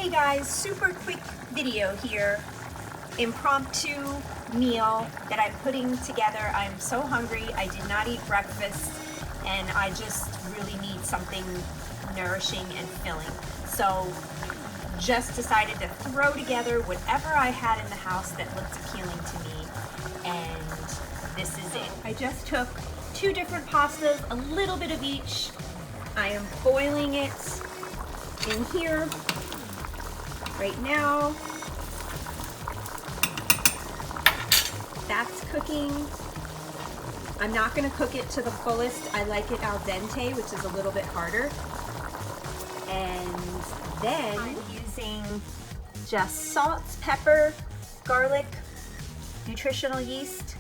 Hey guys, super quick video here. Impromptu meal that I'm putting together. I'm so hungry. I did not eat breakfast and I just really need something nourishing and filling. So just decided to throw together whatever I had in the house that looked appealing to me, and this is it. I just took two different pastas, a little bit of each. I am boiling it in here right now. That's cooking. I'm not going to cook it to the fullest. I like it al dente, which is a little bit harder. And then I'm using just salt, pepper, garlic, nutritional yeast.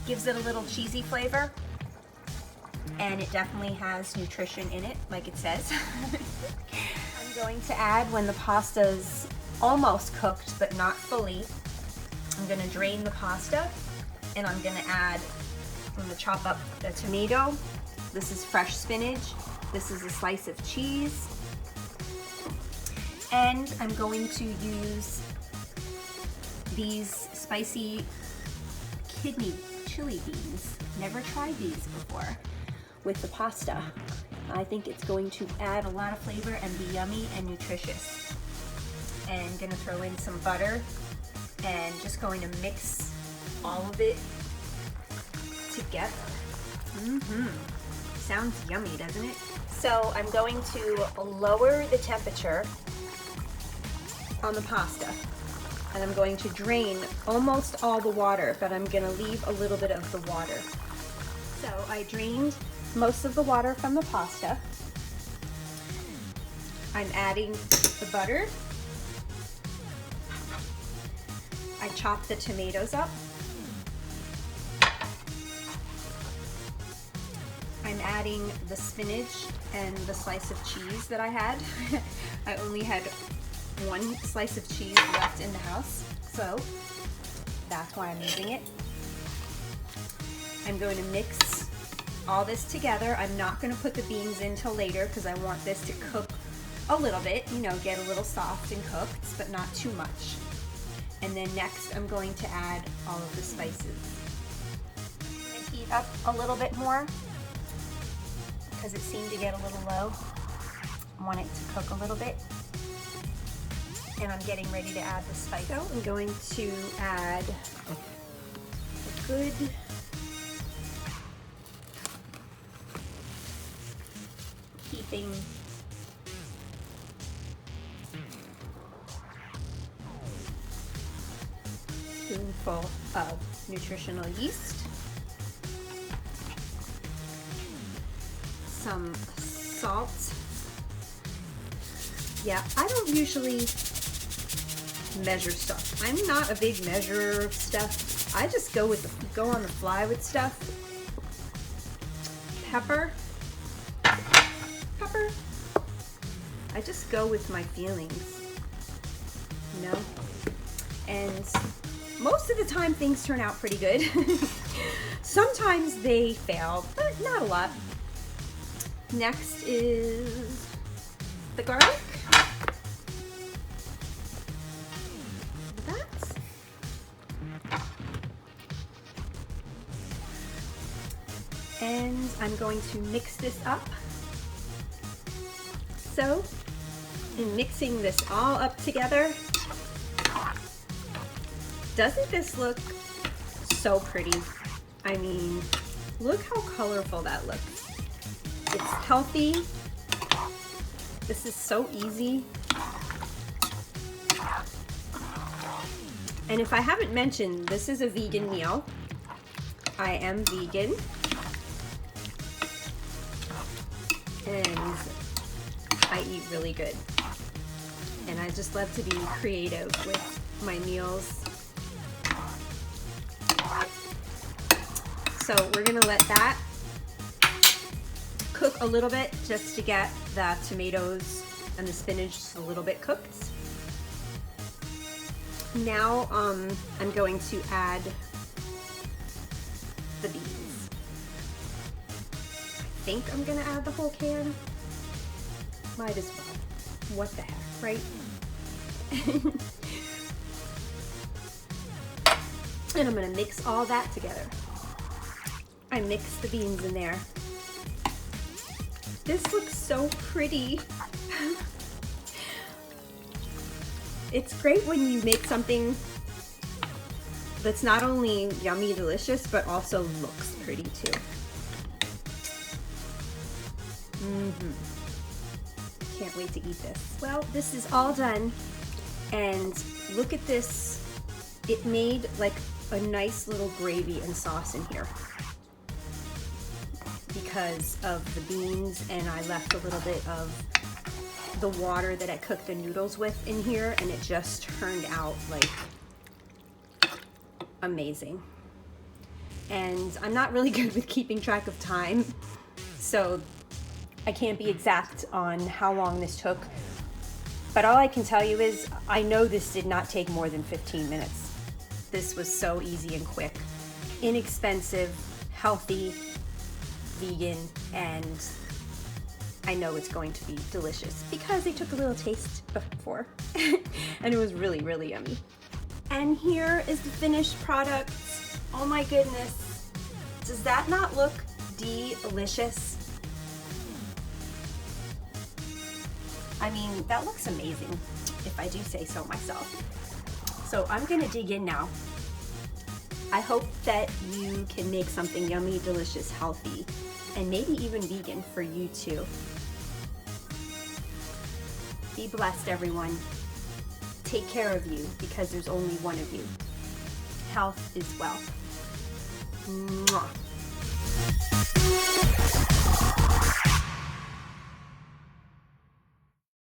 Gives it a little cheesy flavor. And it definitely has nutrition in it, like it says. I'm going to add, when the pasta's almost cooked but not fully, I'm going to drain the pasta and I'm going to chop up the tomato. This is fresh spinach. This is a slice of cheese. And I'm going to use these spicy kidney chili beans. Never tried these before with the pasta. I think it's going to add a lot of flavor and be yummy and nutritious. And I'm gonna throw in some butter and just going to mix all of it together. Sounds yummy, doesn't it? So I'm going to lower the temperature on the pasta and I'm going to drain almost all the water, but I'm gonna leave a little bit of the water. So I drained most of the water from the pasta. I'm adding the butter. I chopped the tomatoes up. I'm adding the spinach and the slice of cheese that I had. I only had one slice of cheese left in the house, so that's why I'm using it. I'm going to mix all this together. I'm not going to put the beans in till later because I want this to cook a little bit, you know, get a little soft and cooked, but not too much. And then next I'm going to add all of the spices. I'm going to heat up a little bit more because it seemed to get a little low. I want it to cook a little bit. And I'm getting ready to add the spice. So I'm going to add a good heaping spoonful of nutritional yeast, some salt. Yeah, I don't usually measure stuff. I'm not a big measurer of stuff. I just go on the fly with stuff. Pepper. I just go with my feelings, you know? And most of the time things turn out pretty good. Sometimes they fail, but not a lot. Next is the garlic. And I'm going to mix this up. So, in mixing this all up together, doesn't this look so pretty? I mean, look how colorful that looks. It's healthy. This is so easy. And if I haven't mentioned, this is a vegan meal. I am vegan. And I eat really good. And I just love to be creative with my meals. So we're gonna let that cook a little bit just to get the tomatoes and the spinach a little bit cooked. Now I'm going to add the beans. I think I'm gonna add the whole can. Might as well. What the heck, right? And I'm gonna mix all that together. I mixed the beans in there. This looks so pretty. It's great when you make something that's not only yummy, delicious, but also looks pretty too. Can't wait to eat this. Well, this is all done, and look at this. It made like a nice little gravy and sauce in here because of the beans, and I left a little bit of the water that I cooked the noodles with in here, and it just turned out like amazing. And I'm not really good with keeping track of time, so I can't be exact on how long this took, but all I can tell you is I know this did not take more than 15 minutes. This was so easy and quick, inexpensive, healthy, vegan, and I know it's going to be delicious because I took a little taste before and it was really, really yummy. And here is the finished product. Oh my goodness. Does that not look delicious? I mean, that looks amazing, if I do say so myself. So I'm gonna dig in now. I hope that you can make something yummy, delicious, healthy, and maybe even vegan for you too. Be blessed, everyone. Take care of you because there's only one of you. Health is wealth. Mwah.